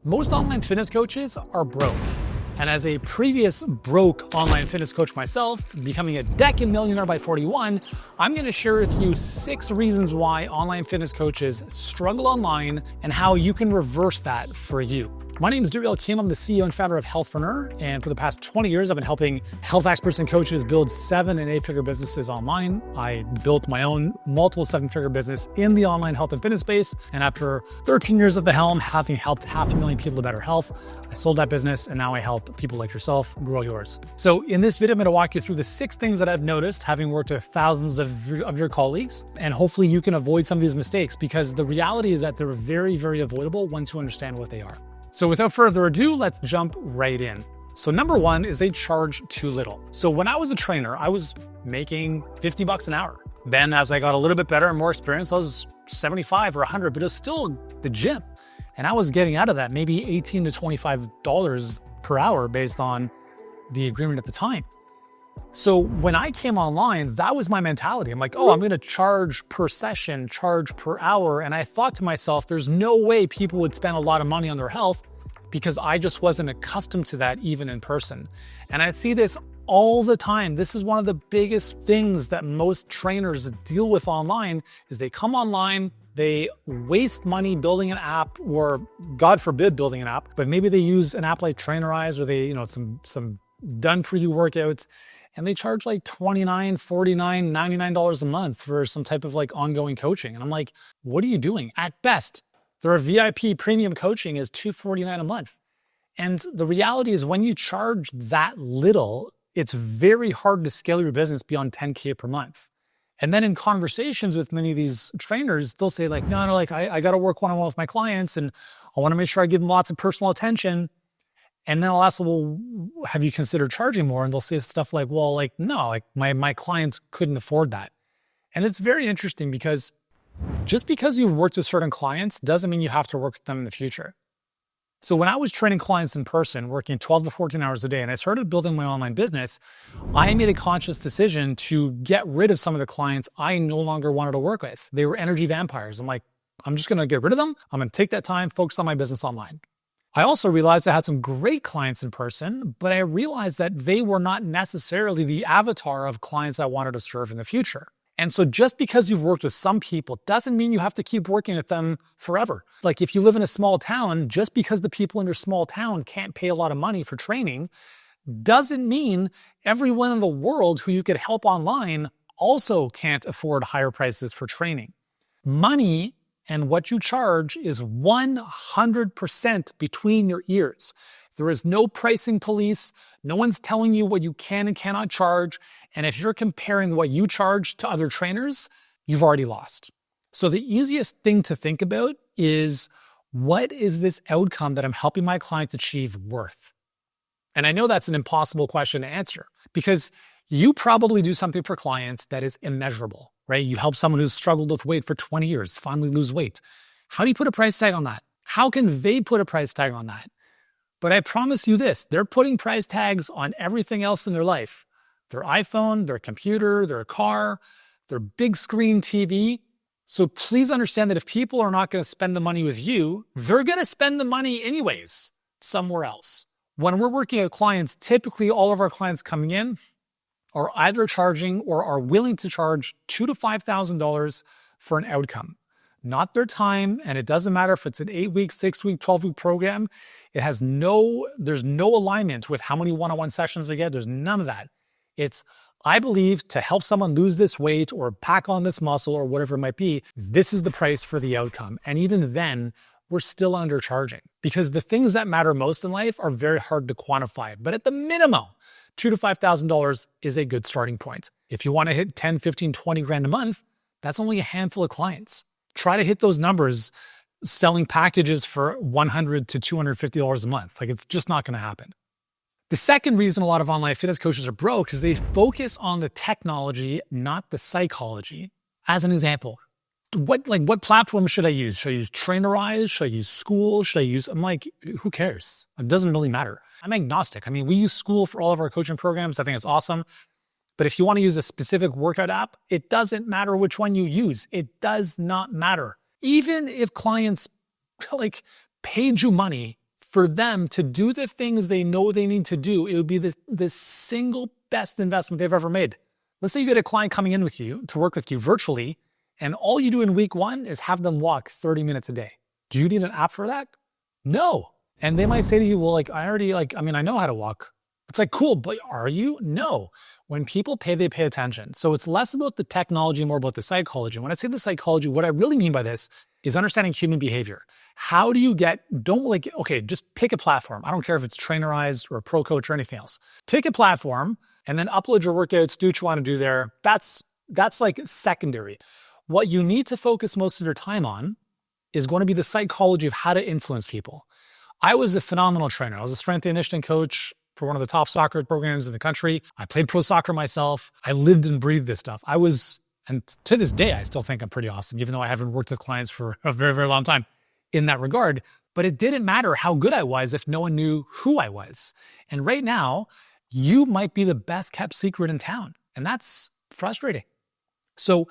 Most online fitness coaches are broke. And as a previous broke online fitness coach myself, becoming a decade millionaire by 41, I'm gonna share with you 6 reasons why online fitness coaches struggle online and how you can reverse that for you. My name is Yuri. I'm the CEO and founder of Healthpreneur, and for the past 20 years, I've been helping health experts and coaches build 7- and 8-figure businesses online. I built my own multiple 7-figure business in the online health and fitness space, and after 13 years at the helm, having helped 500,000 people to better health, I sold that business, and now I help people like yourself grow yours. So in this video, I'm gonna walk you through the 6 things that I've noticed, having worked with thousands of your colleagues, and hopefully you can avoid some of these mistakes, because the reality is that they're very, very avoidable once you understand what they are. So without further ado, let's jump right in. So number 1 is they charge too little. So when I was a trainer, I was making $50 an hour. Then as I got a little bit better and more experience, I was 75 or 100, but it was still the gym. And I was getting out of that maybe $18 to $25 per hour based on the agreement at the time. So when I came online, that was my mentality. I'm like, oh, I'm gonna charge per session, charge per hour. And I thought to myself, there's no way people would spend a lot of money on their health, because I just wasn't accustomed to that even in person. And I see this all the time. This is one of the biggest things that most trainers deal with online, is they come online, they waste money building an app, or God forbid building an app, but maybe they use an app like Trainerize, or they, some done for you workouts, and they charge like $29, $49, $99 a month for some type of like ongoing coaching. And I'm like, what are you doing? At best, their VIP premium coaching is $249 a month. And the reality is, when you charge that little, it's very hard to scale your business beyond 10K per month. And then in conversations with many of these trainers, they'll say like, no, like I got to work one-on-one with my clients, and I want to make sure I give them lots of personal attention. And then I'll ask them, well, have you considered charging more? And they'll say stuff like, well, like, no, like my clients couldn't afford that. And it's very interesting, because just because you've worked with certain clients doesn't mean you have to work with them in the future. So when I was training clients in person, working 12 to 14 hours a day, and I started building my online business, I made a conscious decision to get rid of some of the clients I no longer wanted to work with. They were energy vampires. I'm like, I'm just gonna get rid of them. I'm gonna take that time, focus on my business online. I also realized I had some great clients in person, but I realized that they were not necessarily the avatar of clients I wanted to serve in the future. And so just because you've worked with some people doesn't mean you have to keep working with them forever. Like if you live in a small town, just because the people in your small town can't pay a lot of money for training doesn't mean everyone in the world who you could help online also can't afford higher prices for training. Money and what you charge is 100% between your ears. There is no pricing police. No one's telling you what you can and cannot charge. And if you're comparing what you charge to other trainers, you've already lost. So the easiest thing to think about is, what is this outcome that I'm helping my clients achieve worth? And I know that's an impossible question to answer, because you probably do something for clients that is immeasurable, right? You help someone who's struggled with weight for 20 years finally lose weight. How do you put a price tag on that? How can they put a price tag on that? But I promise you this, they're putting price tags on everything else in their life. Their iPhone, their computer, their car, their big screen TV. So please understand that if people are not going to spend the money with you, they're going to spend the money anyways somewhere else. When we're working with clients, typically all of our clients coming in are either charging or are willing to charge $2,000 to $5,000 for an outcome. Not their time, and it doesn't matter if it's an 8-week, 6-week, 12-week program. There's no alignment with how many one-on-one sessions they get. There's none of that. It's, I believe, to help someone lose this weight or pack on this muscle or whatever it might be, this is the price for the outcome. And even then, we're still undercharging, because the things that matter most in life are very hard to quantify. But at the minimum, $2,000 to $5,000 is a good starting point. If you want to hit 10, 15, 20 grand a month, that's only a handful of clients. Try to hit those numbers selling packages for $100 to $250 a month. Like, it's just not going to happen. The second reason a lot of online fitness coaches are broke is they focus on the technology, not the psychology. As an example, what platform should I use? Should I use Trainerize? Should I use School? I'm like, who cares? It doesn't really matter. I'm agnostic. I mean, we use School for all of our coaching programs. I think it's awesome. But if you want to use a specific workout app, it doesn't matter which one you use. It does not matter. Even if clients paid you money for them to do the things they know they need to do, it would be the single best investment they've ever made. Let's say you get a client coming in with you to work with you virtually, and all you do in week 1 is have them walk 30 minutes a day. Do you need an app for that? No. And they might say to you, well, I know how to walk. It's like, cool, but are you? No. When people pay, they pay attention. So it's less about the technology, more about the psychology. When I say the psychology, what I really mean by this is understanding human behavior. How do you just pick a platform. I don't care if it's Trainerized or a Pro Coach or anything else. Pick a platform and then upload your workouts, do what you want to do there. That's like secondary. What you need to focus most of your time on is going to be the psychology of how to influence people. I was a phenomenal trainer. I was a strength and conditioning coach for one of the top soccer programs in the country. I played pro soccer myself. I lived and breathed this stuff. And to this day, I still think I'm pretty awesome, even though I haven't worked with clients for a very, very long time in that regard. But it didn't matter how good I was if no one knew who I was. And right now, you might be the best kept secret in town. And that's frustrating. So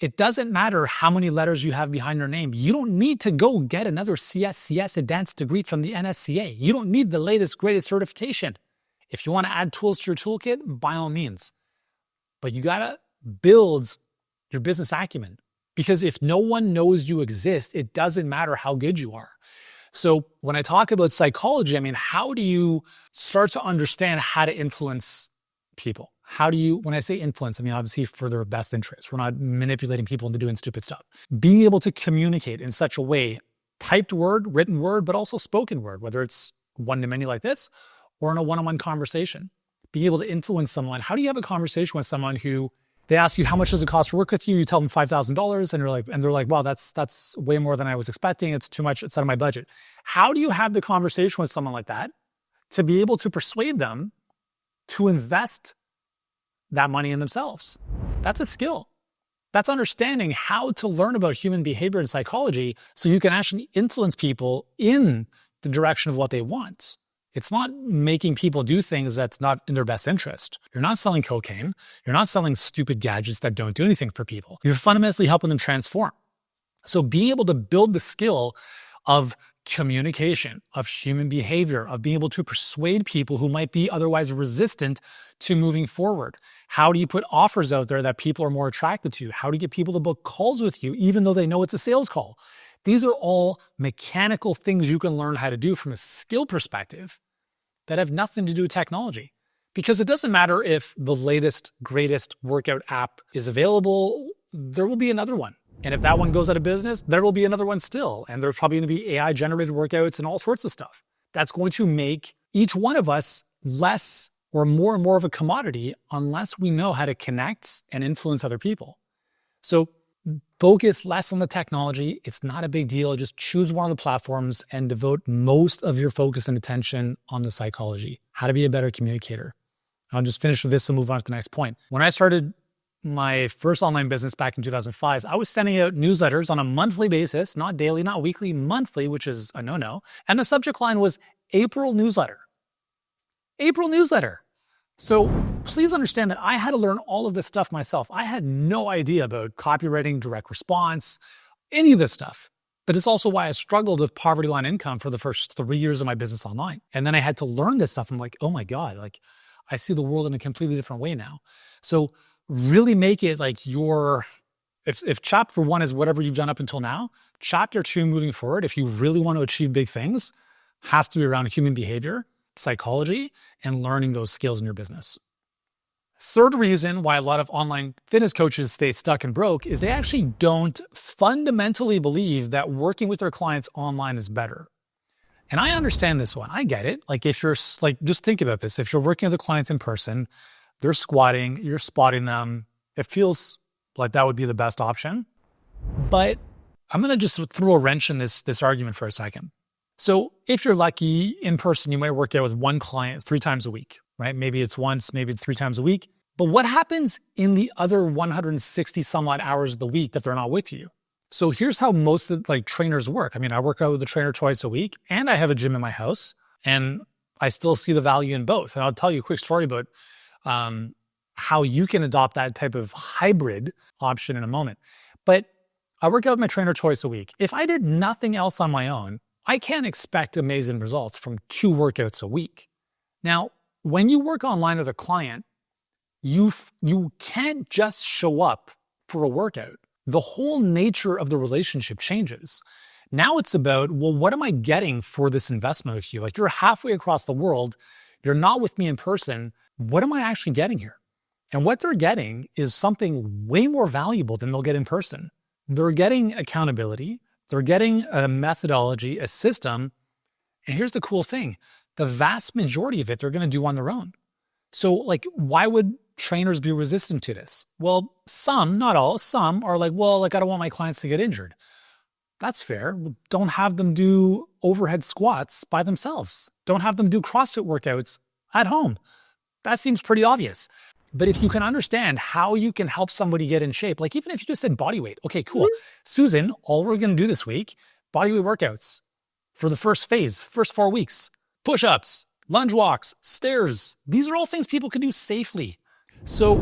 it doesn't matter how many letters you have behind your name. You don't need to go get another CS advanced degree from the NSCA. You don't need the latest, greatest certification. If you want to add tools to your toolkit, by all means. But you got to build your business acumen. Because if no one knows you exist, it doesn't matter how good you are. So when I talk about psychology, how do you start to understand how to influence people? When I say influence, obviously for their best interest. We're not manipulating people into doing stupid stuff. Being able to communicate in such a way, typed word, written word, but also spoken word, whether it's one-to-many like this or in a one-on-one conversation. Being able to influence someone. How do you have a conversation with someone who they ask you, how much does it cost to work with you? You tell them $5,000 and they're like, wow, that's way more than I was expecting. It's too much. It's out of my budget. How do you have the conversation with someone like that to be able to persuade them to invest that money in themselves? That's a skill. That's understanding how to learn about human behavior and psychology so you can actually influence people in the direction of what they want. It's not making people do things that's not in their best interest. You're not selling cocaine. You're not selling stupid gadgets that don't do anything for people. You're fundamentally helping them transform. So being able to build the skill of communication, of human behavior, of being able to persuade people who might be otherwise resistant to moving forward. How do you put offers out there that people are more attracted to? How do you get people to book calls with you, even though they know it's a sales call? These are all mechanical things you can learn how to do from a skill perspective that have nothing to do with technology. Because it doesn't matter if the latest, greatest workout app is available, there will be another one. And if that one goes out of business, there will be another one still. And there's probably going to be AI-generated workouts and all sorts of stuff. That's going to make each one of us less or more and more of a commodity unless we know how to connect and influence other people. So focus less on the technology. It's not a big deal. Just choose one of the platforms and devote most of your focus and attention on the psychology, how to be a better communicator. I'll just finish with this and move on to the next point. When I started my first online business back in 2005, I was sending out newsletters on a monthly basis, not daily, not weekly, monthly, which is a no-no. And the subject line was April newsletter. April newsletter. So please understand that I had to learn all of this stuff myself. I had no idea about copywriting, direct response, any of this stuff. But it's also why I struggled with poverty line income for the first 3 years of my business online. And then I had to learn this stuff. I'm like, oh my God, I see the world in a completely different way now. So really make it like if chapter 1 is whatever you've done up until now, chapter 2 moving forward, if you really want to achieve big things, has to be around human behavior, psychology, and learning those skills in your business. Third reason why a lot of online fitness coaches stay stuck and broke is they actually don't fundamentally believe that working with their clients online is better. And I understand this one. I get it. If you're just think about this. If you're working with the clients in person, they're squatting, you're spotting them. It feels like that would be the best option. But I'm going to just throw a wrench in this argument for a second. So if you're lucky in person, you might work out with one client 3 times a week, right? Maybe it's once, maybe it's 3 times a week. But what happens in the other 160 some odd hours of the week that they're not with you? So here's how most of trainers work. I work out with a trainer twice a week and I have a gym in my house and I still see the value in both. And I'll tell you a quick story about how you can adopt that type of hybrid option in a moment. But I work out with my trainer twice a week. If I did nothing else on my own, I can't expect amazing results from 2 workouts a week. Now, when you work online with a client, you can't just show up for a workout. The whole nature of the relationship changes. Now it's about, well, what am I getting for this investment with you? Like, you're halfway across the world. You're not with me in person. What am I actually getting here? And what they're getting is something way more valuable than they'll get in person. They're getting accountability. They're getting a methodology, a system. And here's the cool thing. The vast majority of it, they're going to do on their own. So like, why would trainers be resistant to this? Well, some, not all, some are like, well, like, I don't want my clients to get injured. That's fair. Don't have them do overhead squats by themselves. Don't have them do CrossFit workouts at home. That seems pretty obvious. But if you can understand how you can help somebody get in shape, like even if you just said body weight, okay, cool. Susan, all we're going to do this week, body weight workouts for the first phase, first 4 weeks, push-ups, lunge walks, stairs. These are all things people can do safely. So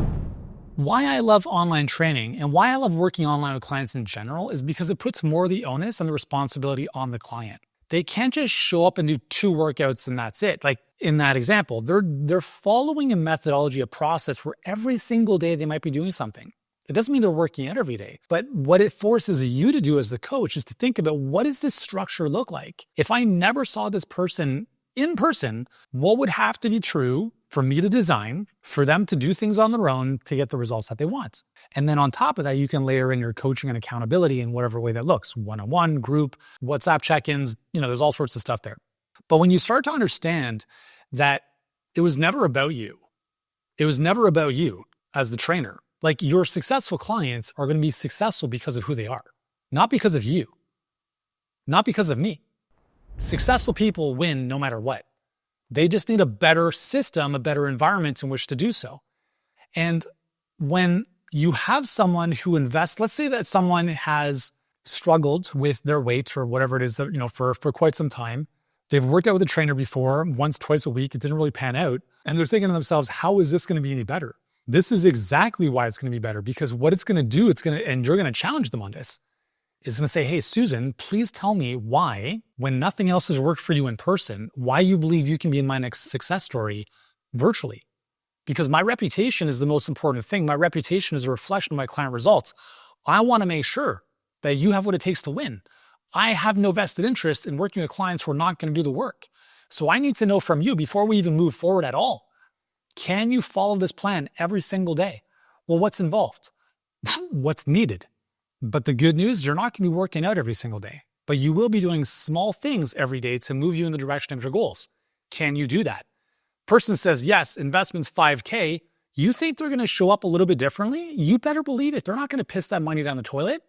why I love online training and why I love working online with clients in general is because it puts more of the onus and the responsibility on the client. They can't just show up and do 2 workouts and that's it. Like in that example, they're following a methodology, a process where every single day they might be doing something. It doesn't mean they're working out every day, but what it forces you to do as the coach is to think about, what does this structure look like? If I never saw this person in person, what would have to be true for me to design for them to do things on their own to get the results that they want? And then on top of that, you can layer in your coaching and accountability in whatever way that looks, one-on-one, group, WhatsApp check-ins, there's all sorts of stuff there. But when you start to understand that it was never about you, it was never about you as the trainer. Like, your successful clients are going to be successful because of who they are, not because of you, not because of me. Successful people win no matter what. They just need a better system, a better environment in which to do so. And when you have someone who invests, let's say that someone has struggled with their weight or whatever it is that, for quite some time. They've worked out with a trainer before, once, twice a week. It didn't really pan out. And they're thinking to themselves, how is this going to be any better? This is exactly why it's going to be better, because what it's going to do, and you're going to challenge them on this, is going to say, hey, Susan, please tell me why, when nothing else has worked for you in person, why you believe you can be in my next success story virtually. Because my reputation is the most important thing. My reputation is a reflection of my client results. I want to make sure that you have what it takes to win. I have no vested interest in working with clients who are not going to do the work. So I need to know from you before we even move forward at all. Can you follow this plan every single day? Well, what's involved? What's needed? But the good news, you're not going to be working out every single day, but you will be doing small things every day to move you in the direction of your goals. Can you do that? Person says, yes, investment's $5K. You think they're going to show up a little bit differently? You better believe it. They're not going to piss that money down the toilet.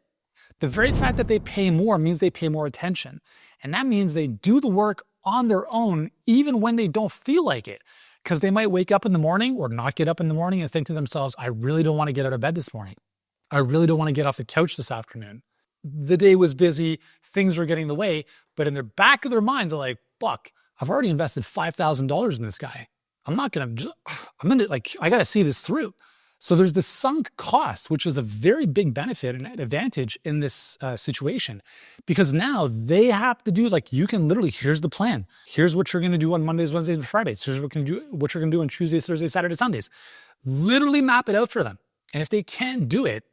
The very fact that they pay more means they pay more attention. And that means they do the work on their own, even when they don't feel like it. Because they might wake up in the morning or not get up in the morning and think to themselves, I really don't want to get out of bed this morning. I really don't want to get off the couch this afternoon. The day was busy, things are getting in the way, but in the back of their mind, they're like, fuck, I've already invested $5,000 in this guy. I got to see this through. So there's this sunk cost, which is a very big benefit and advantage in this situation, because now they have to do, like, you can literally, here's the plan. Here's what you're going to do on Mondays, Wednesdays, and Fridays. Here's what you're going to do on Tuesdays, Thursdays, Saturdays, Sundays. Literally map it out for them. And if they can't do it,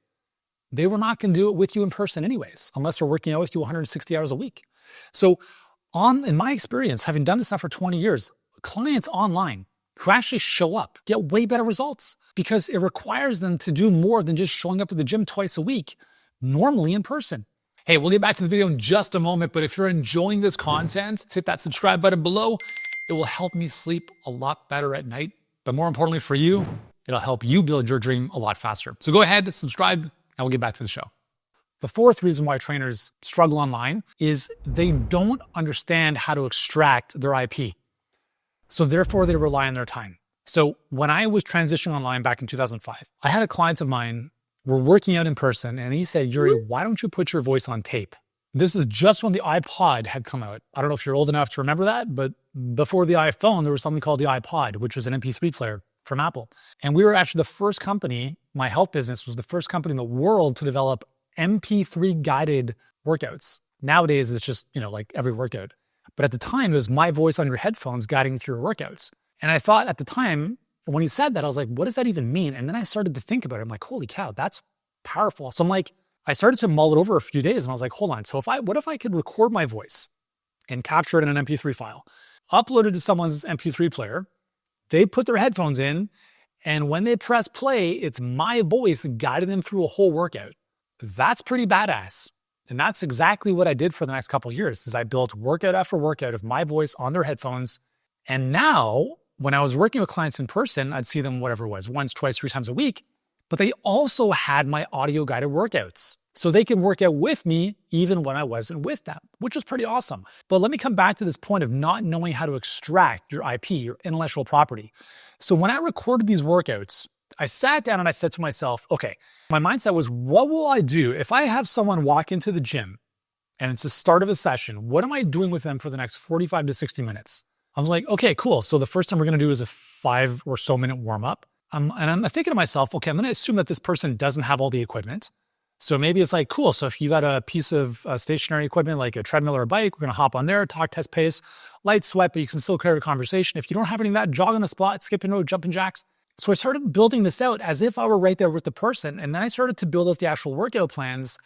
they were not going to do it with you in person anyways, unless they're working out with you 160 hours a week. So in my experience, having done this now for 20 years, clients online who actually show up get way better results, because it requires them to do more than just showing up at the gym twice a week, normally in person. Hey, we'll get back to the video in just a moment, but if you're enjoying this content, hit that subscribe button below. It will help me sleep a lot better at night. But more importantly for you, it'll help you build your dream a lot faster. So go ahead, subscribe, and we'll get back to the show. The fourth reason why trainers struggle online is they don't understand how to extract their IP. So therefore, they rely on their time. So when I was transitioning online back in 2005, I had a client of mine, we're working out in person, and he said, Yuri, why don't you put your voice on tape? This is just when the iPod had come out. I don't know if you're old enough to remember that, but before the iPhone, there was something called the iPod, which was an MP3 player from Apple. And we were actually the first company, my health business was the first company in the world to develop MP3 guided workouts. Nowadays, it's just, like every workout. But at the time, it was my voice on your headphones guiding you through your workouts. And I thought at the time, when he said that, I was like, what does that even mean? And then I started to think about it. I'm like, holy cow, that's powerful. So I'm like, I started to mull it over a few days and I was like, hold on. So what if I could record my voice and capture it in an MP3 file, upload it to someone's MP3 player, they put their headphones in, and when they press play, it's my voice guiding them through a whole workout. That's pretty badass. And that's exactly what I did for the next couple of years, is I built workout after workout of my voice on their headphones. And now, when I was working with clients in person, I'd see them whatever it was, once, twice, 3 times a week. But they also had my audio guided workouts. So they can work out with me even when I wasn't with them, which was pretty awesome. But let me come back to this point of not knowing how to extract your IP, your intellectual property. So when I recorded these workouts, I sat down and I said to myself, okay, my mindset was, what will I do if I have someone walk into the gym and it's the start of a session? What am I doing with them for the next 45 to 60 minutes? I was like, okay, cool. So the first time we're going to do is a 5 or so minute warm up. And I'm thinking to myself, okay, I'm going to assume that this person doesn't have all the equipment. So maybe it's like, cool. So if you got a piece of stationary equipment, like a treadmill or a bike, we're going to hop on there, talk, test pace, light sweat, but you can still carry a conversation. If you don't have any of that, jog on the spot, skipping rope, jumping jacks. So I started building this out as if I were right there with the person. And then I started to build out the actual workout plans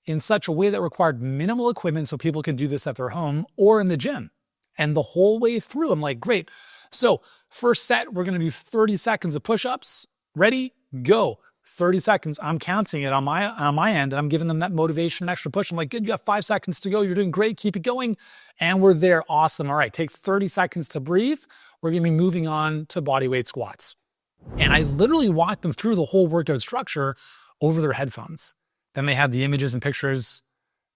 in such a way that required minimal equipment so people can do this at their home or in the gym. And the whole way through, I'm like, great. So first set, we're going to do 30 seconds of push-ups. Ready? Go. 30 seconds. I'm counting it on my end, and I'm giving them that motivation, extra push. I'm like, good, you have 5 seconds to go. You're doing great. Keep it going. And we're there. Awesome. All right. Take 30 seconds to breathe. We're going to be moving on to bodyweight squats. And I literally walked them through the whole workout structure over their headphones. Then they had the images and pictures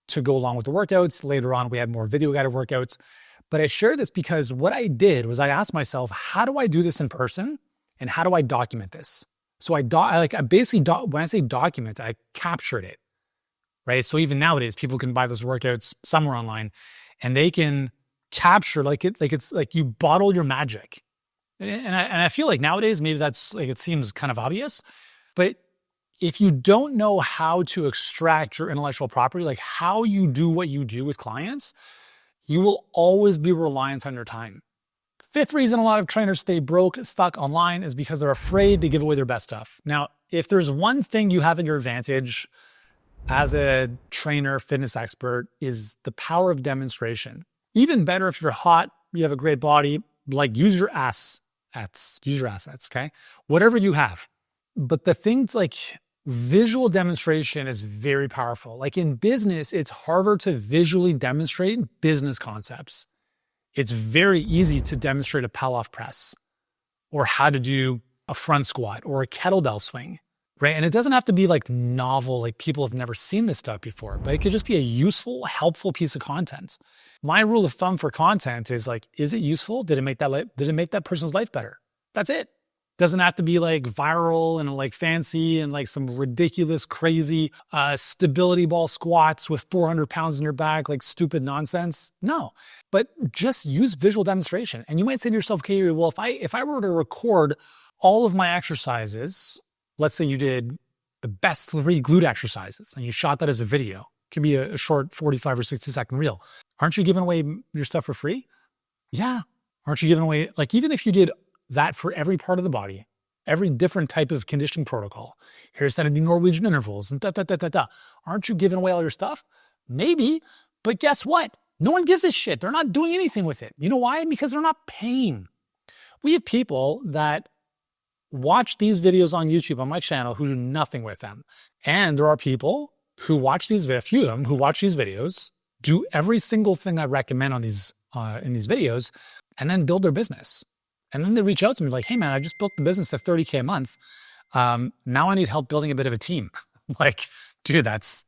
to go along with the workouts. Later on, we had more video guided workouts. But I share this because what I did was I asked myself, how do I do this in person? And how do I document this? So when I say document, I captured it, right? So even nowadays, people can buy those workouts somewhere online and they can capture it's like you bottle your magic. And I feel like nowadays, maybe that's like, it seems kind of obvious, but if you don't know how to extract your intellectual property, like how you do what you do with clients, you will always be reliant on your time. 5th reason a lot of trainers stay broke, stuck online is because they're afraid to give away their best stuff. Now, if there's one thing you have in your advantage as a trainer, fitness expert, is the power of demonstration. Even better if you're hot, you have a great body, like use your assets, okay? Whatever you have. But the things like visual demonstration is very powerful. Like in business, it's harder to visually demonstrate business concepts. It's very easy to demonstrate a pull-off press or how to do a front squat or a kettlebell swing, right? And it doesn't have to be like novel, like people have never seen this stuff before, but it could just be a useful, helpful piece of content. My rule of thumb for content is like, is it useful? Did it make that person's life better? That's it. Doesn't have to be like viral and like fancy and like some ridiculous, crazy stability ball squats with 400 pounds in your back, like stupid nonsense. No, but just use visual demonstration. And you might say to yourself, okay, well, if I were to record all of my exercises, let's say you did the best 3 glute exercises and you shot that as a video, it could be a short 45 or 60 second reel. Aren't you giving away your stuff for free? Yeah. Aren't you giving away, like even if you did that for every part of the body, every different type of conditioning protocol. Here's how to do Norwegian intervals and Aren't you giving away all your stuff? Maybe, but guess what? No one gives a shit. They're not doing anything with it. You know why? Because they're not paying. We have people that watch these videos on YouTube on my channel who do nothing with them. And there are people who watch these, a few of them who watch these videos, do every single thing I recommend on these in these videos, and then build their business. And then they reach out to me like, hey man, I just built the business at $30K a month. Now I need help building a bit of a team. Like, dude, that's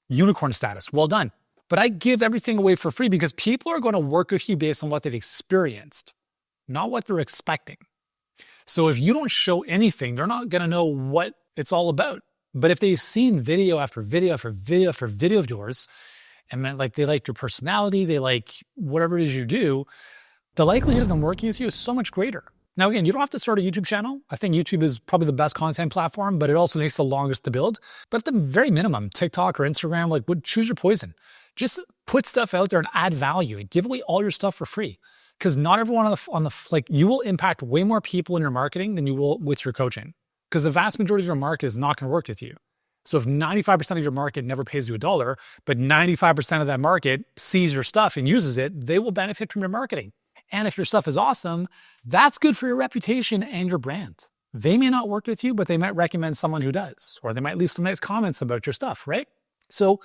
unicorn status. Well done. But I give everything away for free because people are going to work with you based on what they've experienced, not what they're expecting. So if you don't show anything, they're not going to know what it's all about. But if they've seen video after video after video after video of yours, and like they like your personality, they like whatever it is you do, the likelihood of them working with you is so much greater. Now, again, you don't have to start a YouTube channel. I think YouTube is probably the best content platform, but it also takes the longest to build. But at the very minimum, TikTok or Instagram, choose your poison. Just put stuff out there and add value and give away all your stuff for free. Because not everyone you will impact way more people in your marketing than you will with your coaching. Because the vast majority of your market is not going to work with you. So if 95% of your market never pays you $1, but 95% of that market sees your stuff and uses it, they will benefit from your marketing. And if your stuff is awesome, that's good for your reputation and your brand. They may not work with you, but they might recommend someone who does, or they might leave some nice comments about your stuff, right? So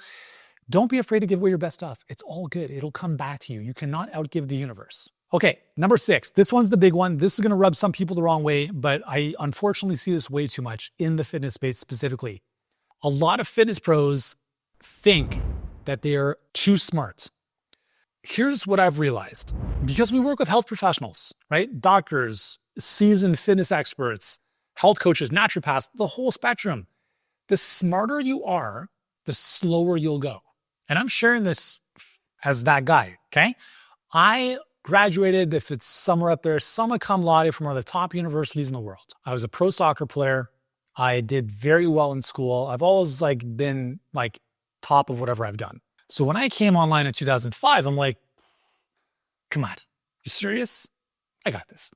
don't be afraid to give away your best stuff. It's all good. It'll come back to you. You cannot outgive the universe. Okay, number 6. This one's the big one. This is going to rub some people the wrong way, but I unfortunately see this way too much in the fitness space specifically. A lot of fitness pros think that they're too smart. Here's what I've realized. Because we work with health professionals, right? Doctors, seasoned fitness experts, health coaches, naturopaths, the whole spectrum. The smarter you are, the slower you'll go. And I'm sharing this as that guy, okay? I graduated, if it's somewhere up there, summa cum laude from one of the top universities in the world. I was a pro soccer player. I did very well in school. I've always been top of whatever I've done. So when I came online in 2005, I'm like, come on, you serious? I got this.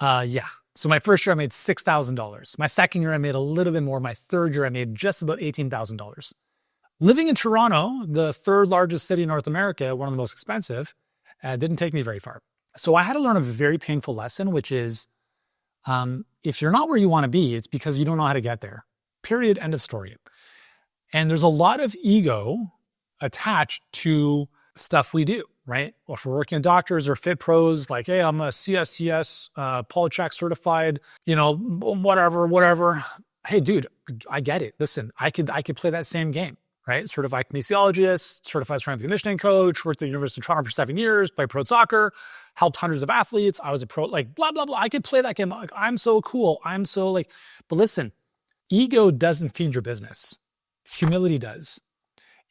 Yeah. So my first year I made $6,000. My second year I made a little bit more. My third year I made just about $18,000. Living in Toronto, the third largest city in North America, one of the most expensive, didn't take me very far. So I had to learn a very painful lesson, which is if you're not where you want to be, it's because you don't know how to get there. Period. End of story. And there's a lot of ego attached to stuff we do, right? Well, if we're working with doctors or fit pros, like, hey, I'm a CSCS, Polycheck certified, whatever. Hey, dude, I get it. Listen, I could play that same game. Right? Certified kinesiologist, certified strength and conditioning coach, worked at the University of Toronto for 7 years, played pro soccer, helped hundreds of athletes. I was a pro, blah, blah, blah. I could play that game. I'm so cool. But listen, ego doesn't feed your business. Humility does.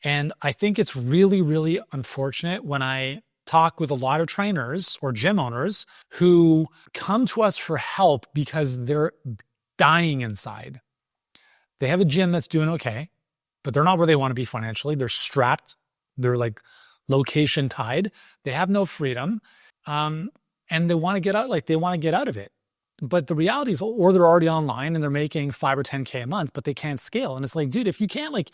And I think it's really, really unfortunate when I talk with a lot of trainers or gym owners who come to us for help because they're dying inside. They have a gym that's doing okay, but they're not where they want to be financially. They're strapped. They're location tied. They have no freedom. And they want to get out, they want to get out of it. But the reality is, or they're already online and they're making 5 or 10K a month, but they can't scale. And it's dude, if you can't,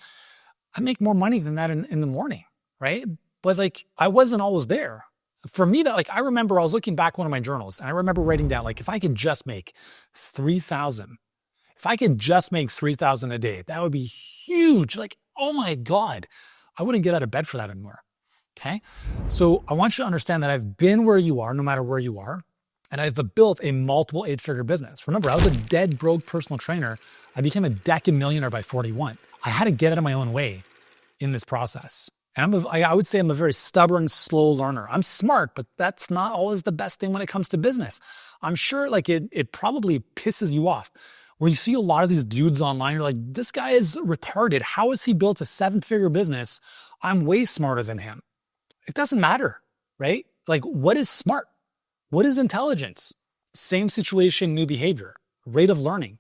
I make more money than that in the morning, right? But I wasn't always there. For me, I remember I was looking back one of my journals and I remember writing down, if I could just make 3,000, if I could just make 3,000 a day, that would be huge. Oh my God, I wouldn't get out of bed for that anymore. Okay. So I want you to understand that I've been where you are, no matter where you are. And I've built a multiple 8-figure business. Remember, I was a dead broke personal trainer. I became a decade millionaire by 41. I had to get out of my own way in this process. And I would say I'm a very stubborn, slow learner. I'm smart, but that's not always the best thing when it comes to business. I'm sure it probably pisses you off. Where you see a lot of these dudes online, you're like, this guy is retarded. How has he built a 7-figure business? I'm way smarter than him. It doesn't matter, right? What is smart? What is intelligence? Same situation, new behavior, rate of learning,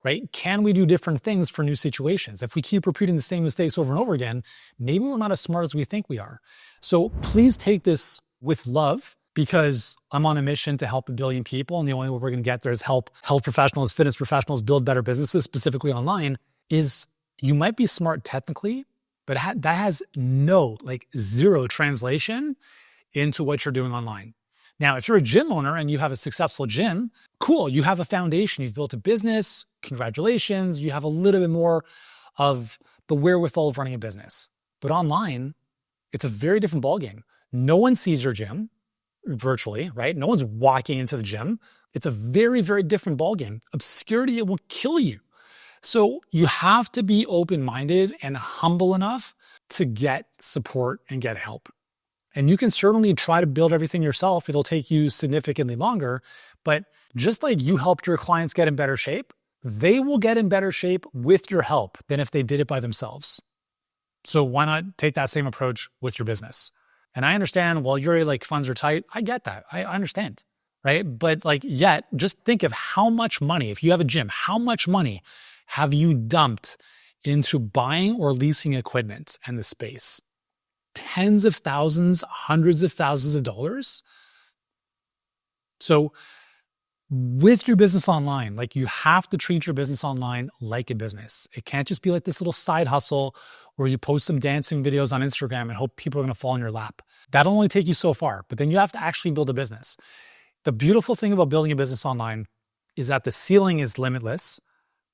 right? Can we do different things for new situations? If we keep repeating the same mistakes over and over again, maybe we're not as smart as we think we are. So please take this with love, because I'm on a mission to help 1 billion people. And the only way we're going to get there is help health professionals, fitness professionals build better businesses, specifically online. Is you might be smart technically, but that has zero translation into what you're doing online. Now, if you're a gym owner and you have a successful gym, cool. You have a foundation. You've built a business. Congratulations. You have a little bit more of the wherewithal of running a business. But online, it's a very different ballgame. No one sees your gym virtually, right? No one's walking into the gym. It's a very, very different ballgame. Obscurity, it will kill you. So you have to be open-minded and humble enough to get support and get help. And you can certainly try to build everything yourself. It'll take you significantly longer, but just like you helped your clients get in better shape, they will get in better shape with your help than if they did it by themselves. So why not take that same approach with your business? And I understand, well, Yuri, funds are tight. I get that. I understand, right? But yet, just think of how much money, if you have a gym, how much money have you dumped into buying or leasing equipment and the space? tens of thousands, hundreds of thousands of dollars. So with your business online, like, you have to treat your business online like a business. It can't just be like this little side hustle where you post some dancing videos on Instagram and hope people are going to fall in your lap. That'll only take you so far, but then you have to actually build a business. The beautiful thing about building a business online is that the ceiling is limitless.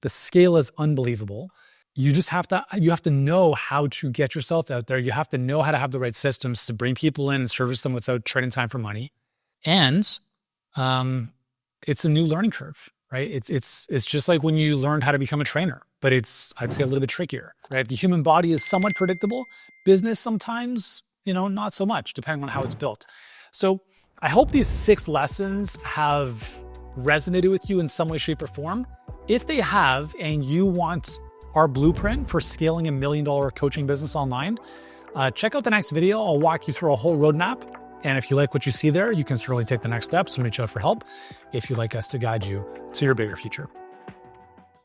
The scale is unbelievable. You have to know how to get yourself out there. You have to know how to have the right systems to bring people in and service them without trading time for money. And it's a new learning curve, right? It's just like when you learned how to become a trainer, but it's, I'd say, a little bit trickier, right? The human body is somewhat predictable. Business sometimes, not so much, depending on how it's built. So I hope these 6 lessons have resonated with you in some way, shape, or form. If they have, and you want our blueprint for scaling $1 million coaching business online, check out the next video. I'll walk you through a whole roadmap. And if you like what you see there, you can certainly take the next steps and reach out for help if you'd like us to guide you to your bigger future.